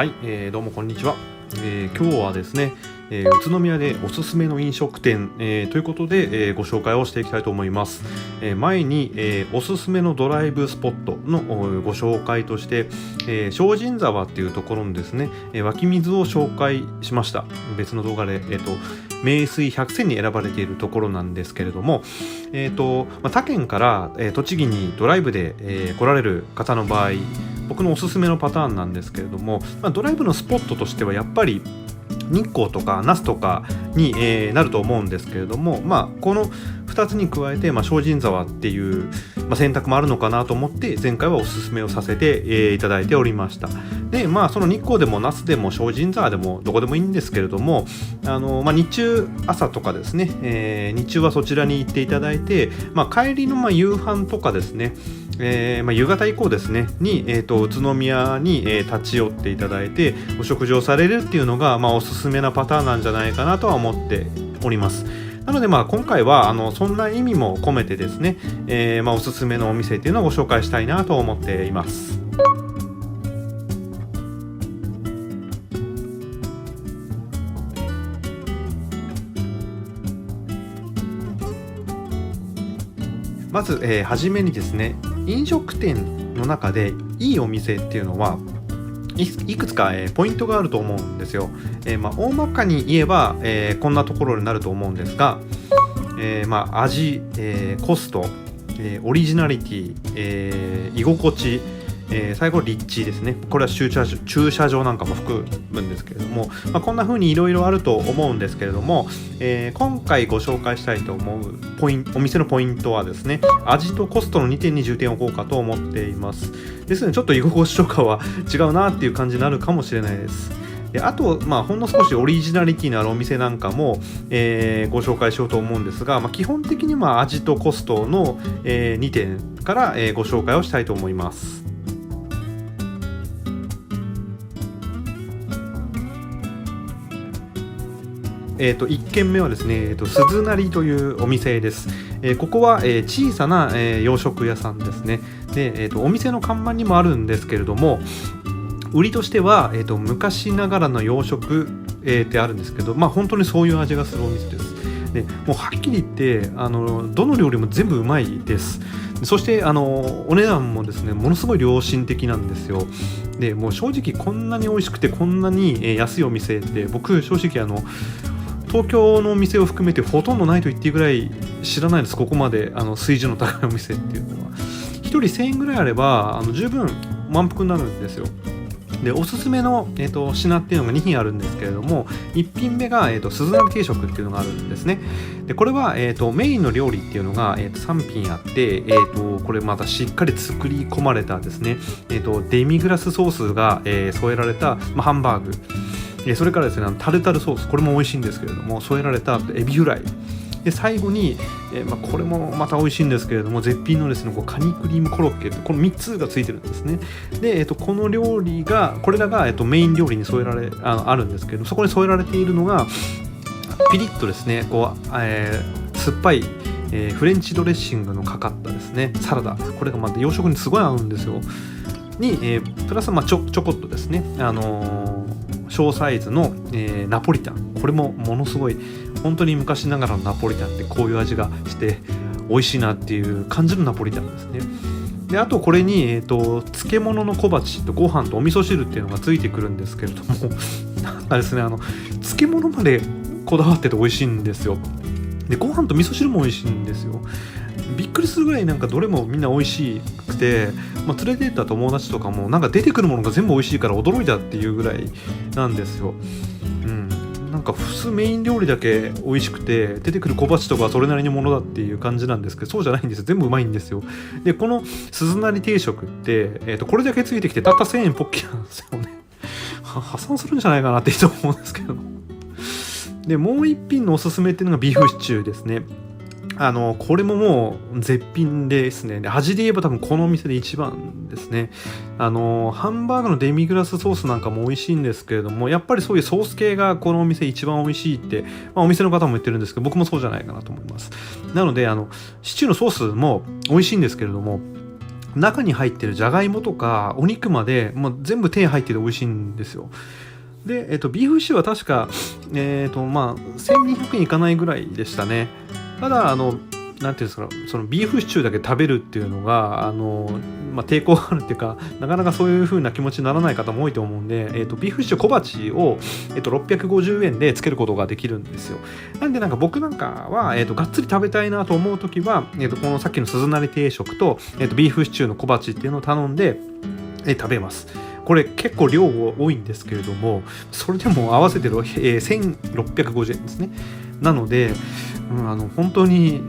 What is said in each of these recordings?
はい、どうもこんにちは。今日はですね、宇都宮でおすすめの飲食店、ということで、ご紹介をしていきたいと思います。前に、おすすめのドライブスポットのご紹介として、精進沢っていうところのですね、湧き水を紹介しました。別の動画で、名水百選に選ばれているところなんですけれども、他県から、栃木にドライブで、来られる方の場合、僕のおすすめのパターンなんですけれども、ドライブのスポットとしてはやっぱり日光とか那須とかに、なると思うんですけれども、この2つに加えて、精進沢っていう、選択もあるのかなと思って前回はおすすめをさせて、いただいておりました。で、その日光でも那須でも精進沢でもどこでもいいんですけれども、日中朝とかですね、日中はそちらに行っていただいて、帰りの夕飯とかですね、夕方以降ですねに、宇都宮に、立ち寄っていただいてお食事をされるっていうのが、おすすめなパターンなんじゃないかなとは思っております。なので今回はそんな意味も込めてですね、おすすめのお店っていうのをご紹介したいなと思っています。まず、初めにですね、飲食店の中でいいお店っていうのはいくつか、ポイントがあると思うんですよ。大まかに言えば、こんなところになると思うんですが、味、コスト、オリジナリティ、居心地、最後立地ですね。これは駐車場なんかも含むんですけれども、こんな風にいろいろあると思うんですけれども、今回ご紹介したいと思うお店のポイントはですね、味とコストの2点に重点を置こうかと思っています。ですのでちょっと居心地とかは違うなっていう感じになるかもしれないです。であと、ほんの少しオリジナリティのあるお店なんかも、ご紹介しようと思うんですが、基本的に味とコストの、2点から、ご紹介をしたいと思います。1軒目はですね、鈴なりというお店です。ここは、小さな、洋食屋さんですね。で、お店の看板にもあるんですけれども、売りとしては、昔ながらの洋食、ってあるんですけど、本当にそういう味がするお店です。でもうはっきり言ってどの料理も全部うまいです。そしてお値段もですねものすごい良心的なんですよ。でもう正直こんなに美味しくてこんなに安いお店って僕正直東京のお店を含めてほとんどないと言っていいぐらい知らないです。ここまで水準の高いお店っていうのは1人1000円ぐらいあれば十分満腹になるんですよ。でおすすめの、品っていうのが2品あるんですけれども、1品目が、鈴なり定食っていうのがあるんですね。でこれは、メインの料理っていうのが、3品あって、これまたしっかり作り込まれたですね、デミグラスソースが、添えられた、ハンバーグ、それからですねタルタルソース、これも美味しいんですけれども添えられたエビフライで最後に、これもまた美味しいんですけれども絶品のですねカニクリームコロッケ、この3つがついてるんですね。で、この料理がこれらが、メイン料理に添えられあるんですけど、そこに添えられているのがピリッとですね酸っぱい、フレンチドレッシングのかかったですねサラダ、これがまた洋食にすごい合うんですよ。に、プラスちょこっとですね小サイズの、ナポリタン、これもものすごい本当に昔ながらのナポリタンってこういう味がして美味しいなっていう感じのナポリタンですね。であとこれに、漬物の小鉢とご飯とお味噌汁っていうのがついてくるんですけれどもなんかですね漬物までこだわってて美味しいんですよ。でご飯と味噌汁も美味しいんですよ。びっくりするぐらいどれもみんな美味しくて、連れて行った友達とかも出てくるものが全部美味しいから驚いたっていうぐらいなんですよ。普通メイン料理だけ美味しくて出てくる小鉢とかはそれなりにものだっていう感じなんですけど、そうじゃないんですよ。全部うまいんですよ。でこの鈴なり定食って、これだけついてきてたった1000円ポッキーなんですよね。破産するんじゃないかなって人思うんですけど。でもう一品のおすすめっていうのがビーフシチューですね。これももう絶品ですね。で味で言えば多分このお店で一番ですね。ハンバーグのデミグラスソースなんかも美味しいんですけれども、やっぱりそういうソース系がこのお店一番美味しいって、お店の方も言ってるんですけど、僕もそうじゃないかなと思います。なのでシチューのソースも美味しいんですけれども、中に入ってるじゃがいもとかお肉まで、全部手入ってて美味しいんですよ。で、ビーフシチューは確か、1200円いかないぐらいでしたね。ただなんていうんですか、そのビーフシチューだけ食べるっていうのが抵抗があるっていうか、なかなかそういう風な気持ちにならない方も多いと思うんで、ビーフシチュー小鉢を、650円でつけることができるんですよ。なんで僕なんかは、がっつり食べたいなと思うときは、このさっきの鈴なり定食と、ビーフシチューの小鉢っていうのを頼んで、食べます。これ結構量多いんですけれども、それでも合わせて1650円ですね。なので、本当に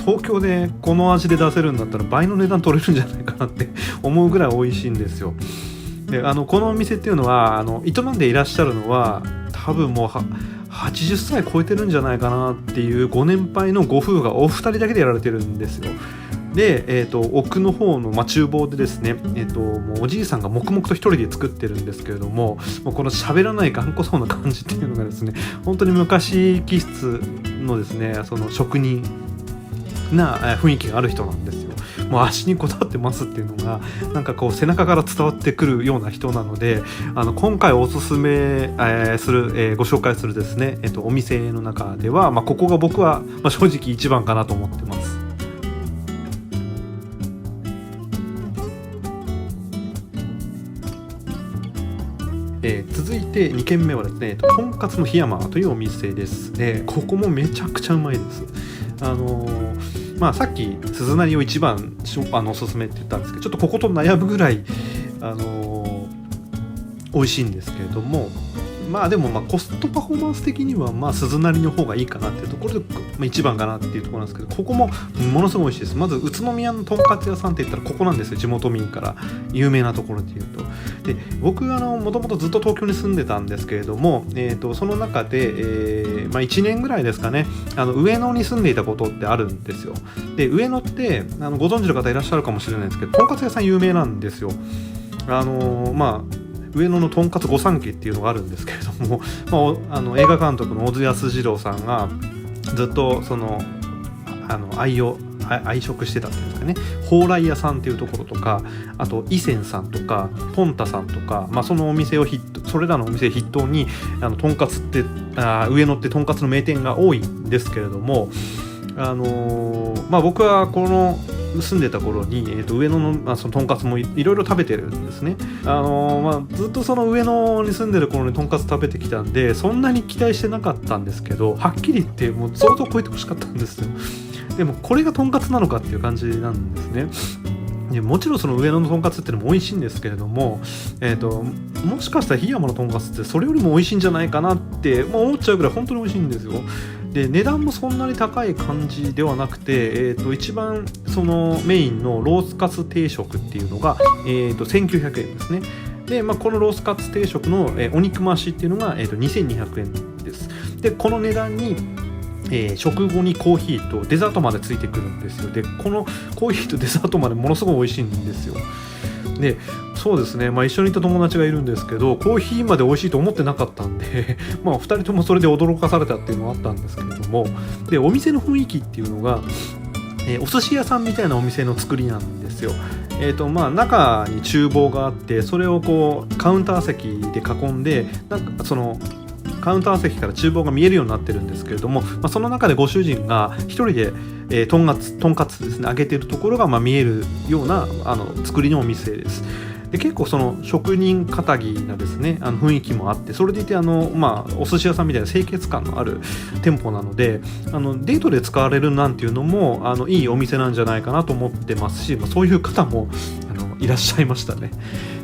東京でこの味で出せるんだったら倍の値段取れるんじゃないかなって思うぐらい美味しいんですよ。でこのお店っていうのは営んでいらっしゃるのは多分もう80歳超えてるんじゃないかなっていうご年配のご夫婦がお二人だけでやられてるんですよ。で、奥の方の、厨房でですね、もうおじいさんが黙々と一人で作ってるんですけれども、もうこの喋らない頑固そうな感じっていうのがですね、本当に昔気質のですね、その職人な雰囲気がある人なんですよ。もう足にこだわってますっていうのが背中から伝わってくるような人なので、今回おすすめ、する、ご紹介するですね、お店の中では、ここが僕は、正直一番かなと思ってます。続いて2軒目はですね、とんかつの檜山というお店です。ここもめちゃくちゃうまいです。さっき鈴なりを一番おすすめって言ったんですけど、ちょっとここと悩むぐらい、美味しいんですけれども、でもコストパフォーマンス的には鈴なりの方がいいかなっていうところで、一番かなっていうところなんですけど、ここもものすごい美味しいです。まず宇都宮のとんかつ屋さんって言ったらここなんですよ。地元民から有名なところでいうと。で僕もともとずっと東京に住んでたんですけれども、その中で、1年ぐらいですかね、上野に住んでいたことってあるんですよ。で上野ってご存知の方いらっしゃるかもしれないですけど、とんかつ屋さん有名なんですよ。上野のとんかつ御三家っていうのがあるんですけれども、映画監督の小津安二郎さんがずっと愛食してたっていうんですかね、蓬莱屋さんっていうところとか、あと伊泉さんとかポンタさんとか、そのお店をそれらのお店を筆頭にとんかつって上野ってとんかつの名店が多いんですけれども、僕はこの住んでた頃に、上野のそのとんかつもいろいろ食べてるんですね。ずっとその上野に住んでる頃にとんかつ食べてきたんで、そんなに期待してなかったんですけど、はっきり言ってもう想像を超えてほしかったんですよ。でもこれがとんかつなのかっていう感じなんですね。でもちろんその上野のとんかつっていうのも美味しいんですけれども、もしかしたら檜山のとんかつってそれよりも美味しいんじゃないかなって思っちゃうぐらい本当に美味しいんですよ。で値段もそんなに高い感じではなくて、一番そのメインのロースカツ定食っていうのが、1900円ですね。で、このロースカツ定食の、お肉増しっていうのが、2200円です。でこの値段に食後にコーヒーとデザートまでついてくるんですよ。でこのコーヒーとデザートまでものすごい美味しいんですよ。でそうですね、一緒にいた友達がいるんですけど、コーヒーまで美味しいと思ってなかったんで2人ともそれで驚かされたっていうのはあったんですけれども、でお店の雰囲気っていうのが、お寿司屋さんみたいなお店の作りなんですよ。中に厨房があって、それをこうカウンター席で囲んで、そのカウンター席から厨房が見えるようになってるんですけれども、その中でご主人が一人で、とんかつですね揚げてるところが見えるような作りのお店です。で結構その職人かたぎなですね雰囲気もあって、それでいてお寿司屋さんみたいな清潔感のある店舗なので、デートで使われるなんていうのもいいお店なんじゃないかなと思ってますし、そういう方もいらっしゃいましたね。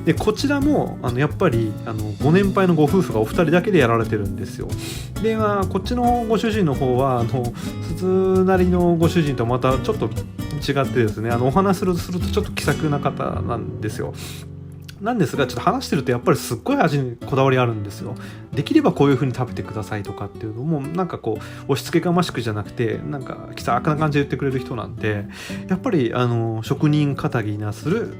でこちらもやっぱりご年配のご夫婦がお二人だけでやられてるんですよ。でこっちのご主人の方は鈴なりのご主人とまたちょっと違ってですね、お話するとちょっと気さくな方なんですよ。なんですが、ちょっと話してるとやっぱりすっごい味にこだわりあるんですよ。できればこういう風に食べてくださいとかっていうのも押し付けがましくじゃなくて気さくな感じで言ってくれる人なんで、やっぱり職人かたぎなする、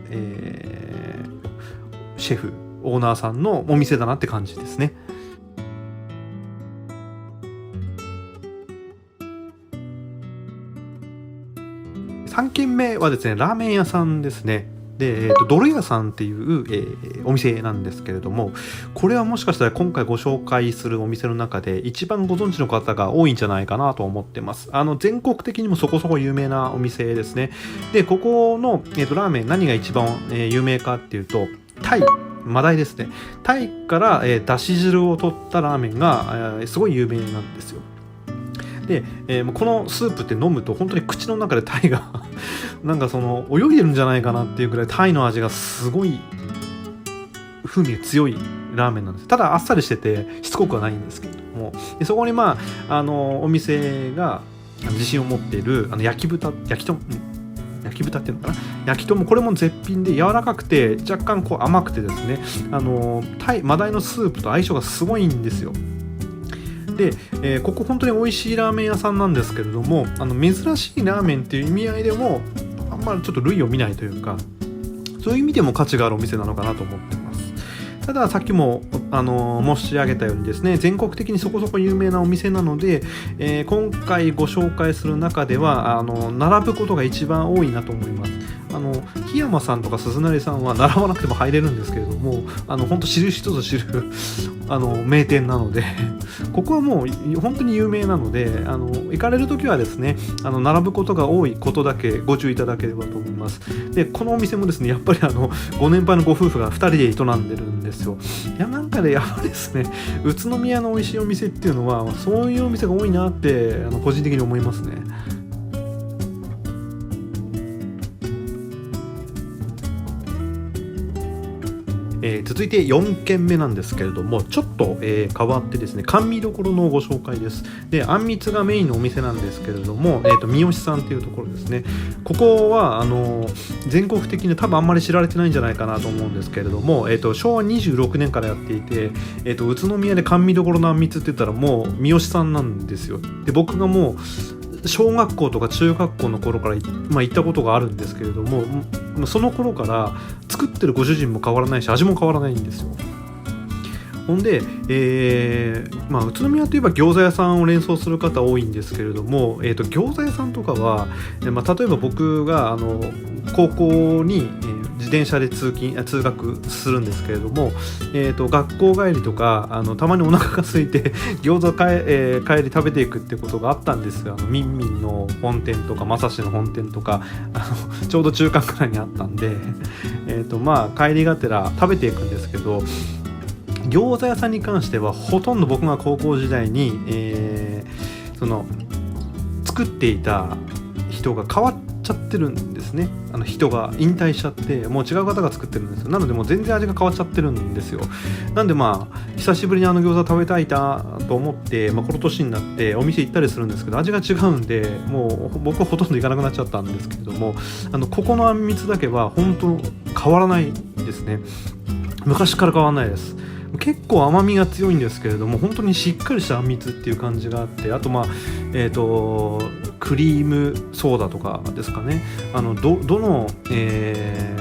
シェフオーナーさんのお店だなって感じですね。3軒目はですね、ラーメン屋さんですね。で、ドル屋さんっていう、お店なんですけれども、これはもしかしたら今回ご紹介するお店の中で一番ご存知の方が多いんじゃないかなと思ってます。全国的にもそこそこ有名なお店ですね。で、ここの、ラーメン何が一番、有名かっていうと、マダイですね。タイから、だし汁を取ったラーメンが、すごい有名なんですよ。で、このスープって飲むと本当に口の中でタイがなんか泳いでるんじゃないかなっていうくらいタイの味がすごい風味が強いラーメンなんです。ただあっさりしててしつこくはないんですけれども、でそこにお店が自信を持っている焼き豚っていうのかな、焼き豚もこれも絶品で柔らかくて若干甘くてですね、マダイのスープと相性がすごいんですよ。で、ここ本当に美味しいラーメン屋さんなんですけれども、珍しいラーメンっていう意味合いでもあんまりちょっと類を見ないというか、そういう意味でも価値があるお店なのかなと思ってます。たださっきも申し上げたようにですね、全国的にそこそこ有名なお店なので、今回ご紹介する中では並ぶことが一番多いなと思います。檜山さんとか鈴なりさんは並ばなくても入れるんですけれども、本当知る人ぞ知る名店なのでここはもう本当に有名なので、行かれるときはですね、並ぶことが多いことだけご注意いただければと思います。で、このお店もですね、やっぱりご年配のご夫婦が2人で営んでるんですよ。いや、なんかね、やっぱりですね、宇都宮の美味しいお店っていうのはそういうお店が多いなって個人的に思いますね。続いて4軒目なんですけれども、ちょっと、変わってですね、甘味どころのご紹介です。で、あんみつがメインのお店なんですけれども、三好さんっていうところですね。ここは全国的に多分あんまり知られてないんじゃないかなと思うんですけれども、昭和26年からやっていて、宇都宮で甘味どころのあんみつって言ったらもう三好さんなんですよ。で、僕がもう小学校とか中学校の頃から行ったことがあるんですけれども、その頃から作ってるご主人も変わらないし味も変わらないんですよ。ほんで、宇都宮といえば餃子屋さんを連想する方多いんですけれども、餃子屋さんとかは、例えば僕が高校に、自転車で通学するんですけれども、学校帰りとかたまにお腹が空いて餃子帰り食べていくってことがあったんですよ。みんみんの本店とかまさしの本店とかちょうど中間くらいにあったんで帰りがてら食べていくんですけど、餃子屋さんに関してはほとんど僕が高校時代に、作っていた人が変わっちゃってるんですね。人が引退しちゃってもう違う方が作ってるんですよ。なのでもう全然味が変わっちゃってるんですよ。なんで久しぶりに餃子食べたいなと思って、この年になってお店行ったりするんですけど、味が違うんでもう僕はほとんど行かなくなっちゃったんですけれども、ここのあんみつだけは本当変わらないですね。昔から変わらないです。結構甘みが強いんですけれども、本当にしっかりしたあんみつっていう感じがあって、あとクリームソーダとかですかね、どの、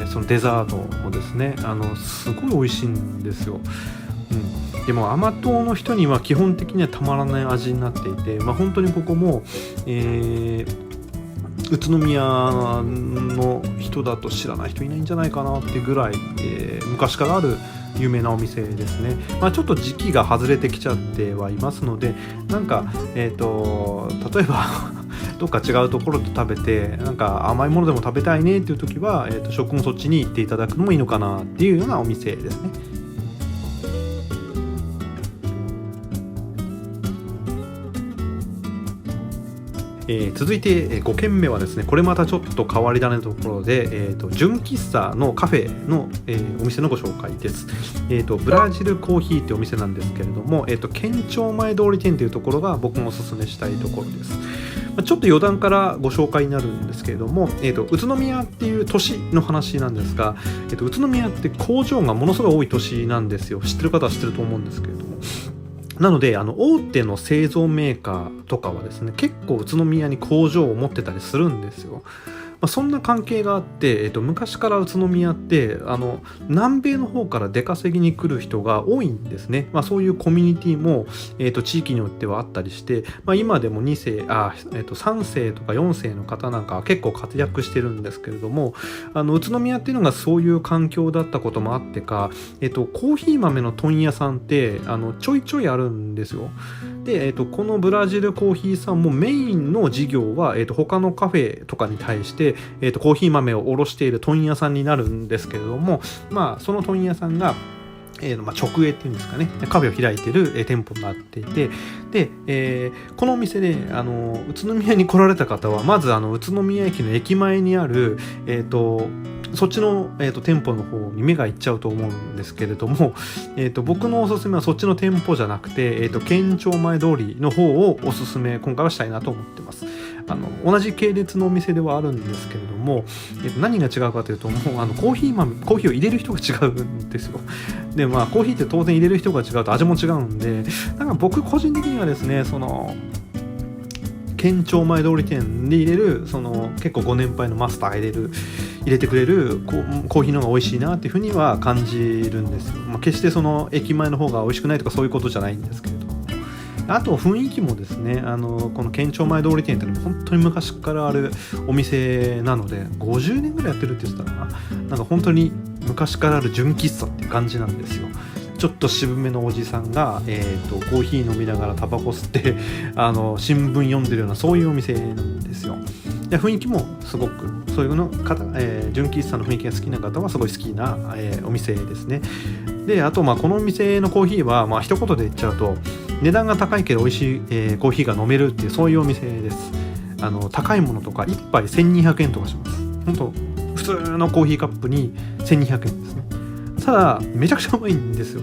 そのデザートもですねすごい美味しいんですよ。でも甘党の人には基本的にはたまらない味になっていて、本当にここも、宇都宮の人だと知らない人いないんじゃないかなっていうぐらい、昔からある有名なお店ですね。ちょっと時期が外れてきちゃってはいますので、なんか例えばどっか違うところで食べてなんか甘いものでも食べたいねっていう時は、食もそっちに行っていただくのもいいのかなっていうようなお店ですね。続いて5軒目はですね、これまたちょっと変わり種のところで、純喫茶のカフェの、お店のご紹介です。ブラジルコーヒーってお店なんですけれども、県庁前通り店というところが僕もおすすめしたいところです。ちょっと余談からご紹介になるんですけれども、宇都宮っていう都市の話なんですが、宇都宮って工場がものすごい多い都市なんですよ。知ってる方は知ってると思うんですけれども、なので大手の製造メーカーとかはですね、結構宇都宮に工場を持ってたりするんですよ。そんな関係があって、昔から宇都宮って南米の方から出稼ぎに来る人が多いんですね。そういうコミュニティも、地域によってはあったりして、今でも2世3世とか4世の方なんかは結構活躍してるんですけれども、宇都宮っていうのがそういう環境だったこともあってか、コーヒー豆の問屋さんってちょいちょいあるんですよ。で、このブラジルコーヒーさんもメインの事業は、他のカフェとかに対して、コーヒー豆を卸している問屋さんになるんですけれども、その問屋さんが直営っていうんですかね、カフェを開いている、店舗になっていて、で、このお店で宇都宮に来られた方はまず宇都宮駅の駅前にある、そっちの、店舗の方に目がいっちゃうと思うんですけれども、僕のおすすめはそっちの店舗じゃなくて、県庁前通りの方をおすすめ今回はしたいなと思ってます。同じ系列のお店ではあるんですけれども、何が違うかというと、もうコーヒーを入れる人が違うんですよ。でコーヒーって当然入れる人が違うと味も違うんで、だから僕個人的にはですね、県庁前通り店で入れる結構ご年配のマスターが入れてくれるコーヒーの方が美味しいなっていうふうには感じるんですよ。決して駅前の方が美味しくないとかそういうことじゃないんですけれど、あと雰囲気もですね、この県庁前通り店ってのも本当に昔からあるお店なので、50年ぐらいやってるって言ってたかな。なんか本当に昔からある純喫茶っていう感じなんですよ。ちょっと渋めのおじさんが、コーヒー飲みながらタバコ吸って新聞読んでるようなそういうお店なんですよ。で雰囲気もすごくそういうの方、純喫茶の雰囲気が好きな方はすごい好きな、お店ですね。であとこのお店のコーヒーは一言で言っちゃうと、値段が高いけど美味しい、コーヒーが飲めるっていうそういうお店です。高いものとか1杯1200円とかします。本当普通のコーヒーカップに1200円ですね。ただめちゃくちゃうまいんですよ。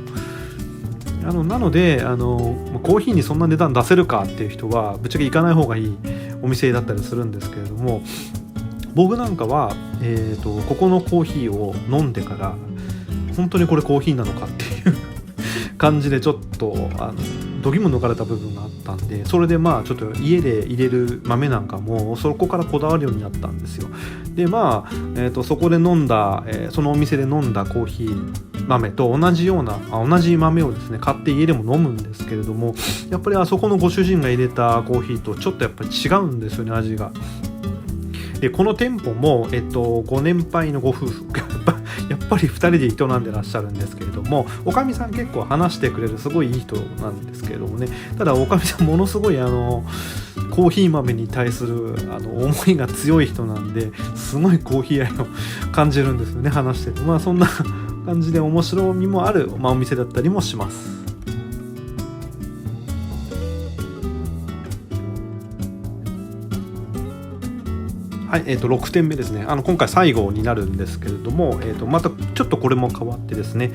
なのでコーヒーにそんな値段出せるかっていう人はぶっちゃけ行かない方がいいお店だったりするんですけれども、僕なんかは、ここのコーヒーを飲んでから本当にこれコーヒーなのかっていう感じでちょっと度肝抜かれた部分があったんで、それでちょっと家で入れる豆なんかもそこからこだわるようになったんですよ。でそこで飲んだ、そのお店で飲んだコーヒー豆と同じ豆をですね買って家でも飲むんですけれども、やっぱりあそこのご主人が入れたコーヒーとちょっとやっぱり違うんですよね、味が。でこの店舗も、ご年配のご夫婦やっぱり2人で営んでらっしゃるんですけれども、おかみさん結構話してくれるすごいいい人なんですけれどもね、ただおかみさんものすごいコーヒー豆に対する思いが強い人なんで、すごいコーヒー愛を感じるんですよね、話してて。そんな感じで面白みもある、お店だったりもします。はい、6点目ですね。今回最後になるんですけれども、またちょっとこれも変わってですね、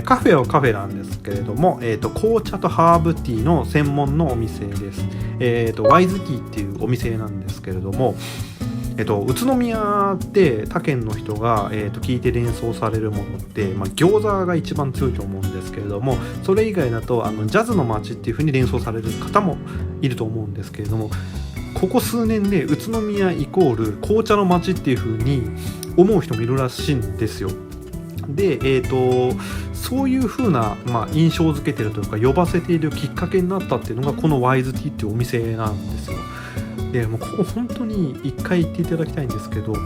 カフェはカフェなんですけれども、紅茶とハーブティーの専門のお店です。ワイズティーっていうお店なんですけれども、宇都宮って他県の人が、聞いて連想されるものって、餃子が一番強いと思うんですけれども、それ以外だとジャズの街っていう風に連想される方もいると思うんですけれども、ここ数年で宇都宮イコール紅茶の街っていう風に思う人もいるらしいんですよ。で、そういう風な、印象づけてるというか呼ばせているきっかけになったっていうのがこのワイズティーっていうお店なんですよ。でもうここ本当に一回行っていただきたいんですけど、も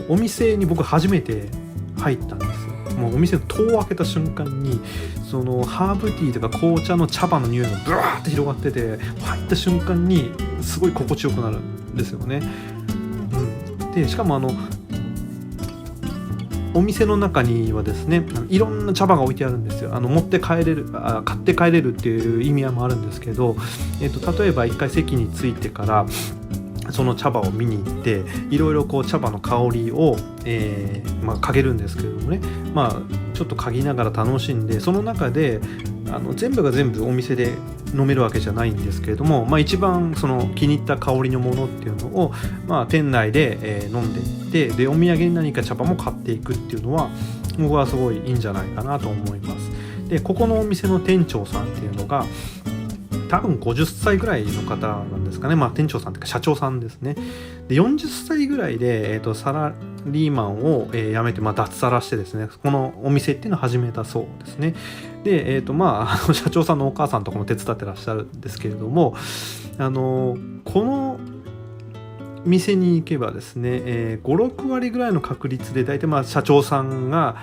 うお店に僕初めて入ったんですよ。もうお店の戸を開けた瞬間にそのハーブティーとか紅茶の茶葉の匂いがブワーって広がってて、入った瞬間にすごい心地よくなるんですよね。でしかもお店の中にはですね、いろんな茶葉が置いてあるんですよ。持って帰れる、買って帰れるっていう意味合いもあるんですけど、例えば一回席に着いてからその茶葉を見に行っていろいろ茶葉の香りを、嗅げるんですけれどもね、ちょっと嗅ぎながら楽しんで、その中で全部が全部お店で飲めるわけじゃないんですけれども、一番その気に入った香りのものっていうのを、店内で、飲んでいって、でお土産に何か茶葉も買っていくっていうのは僕はすごいいいんじゃないかなと思います。でここのお店の店長さんっていうのが多分50歳ぐらいの方なんですかね、店長さんというか社長さんですね。で40歳ぐらいで、サラリーマンを、辞めて、脱サラしてですね、このお店っていうのを始めたそうですね。で、社長さんのお母さんとかも手伝ってらっしゃるんですけれども、この店に行けばですね、5,6 割ぐらいの確率で大体社長さんが、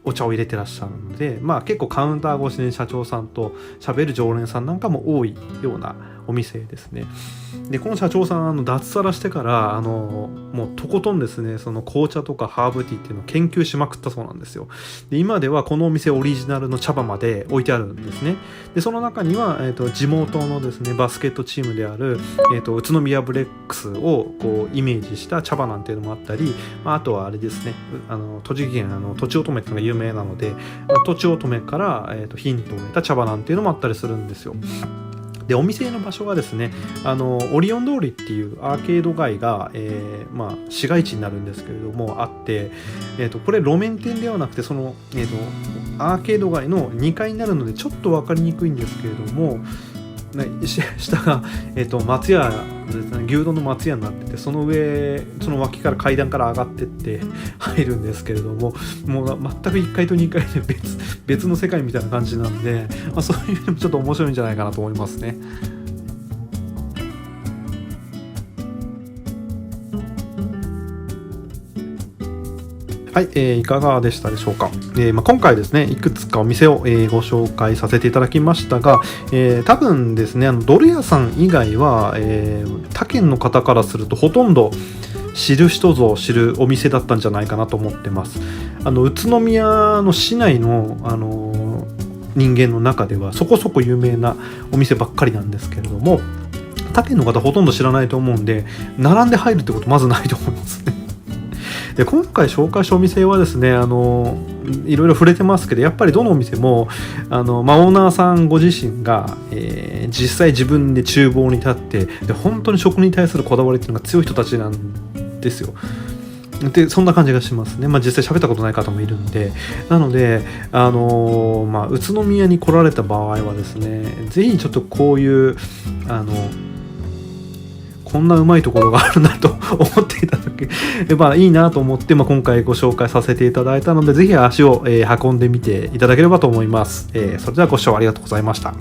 お茶を入れてらっしゃるので、結構カウンター越しに社長さんと喋る常連さんなんかも多いようなお店ですね。でこの社長さん脱サラしてからもうとことんですね、その紅茶とかハーブティーっていうのを研究しまくったそうなんですよ。で今ではこのお店オリジナルの茶葉まで置いてあるんですね。でその中には、地元のですねバスケットチームである、宇都宮ブレックスをこうイメージした茶葉なんていうのもあったり、あとはあれですね、栃木県とちおとめっていうのが有名なので、とちおとめから、ヒントを得た茶葉なんていうのもあったりするんですよ。でお店の場所がですね、オリオン通りっていうアーケード街が、市街地になるんですけれどもあって、これ路面店ではなくてその、アーケード街の2階になるのでちょっと分かりにくいんですけれども、下が、松屋ですね、牛丼の松屋になってて、その脇から階段から上がってって入るんですけれども、もう全く1階と2階で別の世界みたいな感じなんで、そういう意味でもちょっと面白いんじゃないかなと思いますね。はい、いかがでしたでしょうか。今回ですね、いくつかお店を、ご紹介させていただきましたが、多分ですね、ドル屋さん以外は、他県の方からするとほとんど知る人ぞ知るお店だったんじゃないかなと思ってます。宇都宮の市内の、人間の中ではそこそこ有名なお店ばっかりなんですけれども、他県の方ほとんど知らないと思うんで、並んで入るってことまずないと思いますね。で今回紹介したお店はですね、いろいろ触れてますけど、やっぱりどのお店もオーナーさんご自身が、実際自分で厨房に立ってで本当に食に対するこだわりっていうのが強い人たちなんですよ。でそんな感じがしますね。実際喋ったことない方もいるんで、なので宇都宮に来られた場合はですね、ぜひちょっとこういうこんなうまいところがあるなと思っていただければいいなと思って、今回ご紹介させていただいたので、ぜひ足を運んでみていただければと思います。それではご視聴ありがとうございました。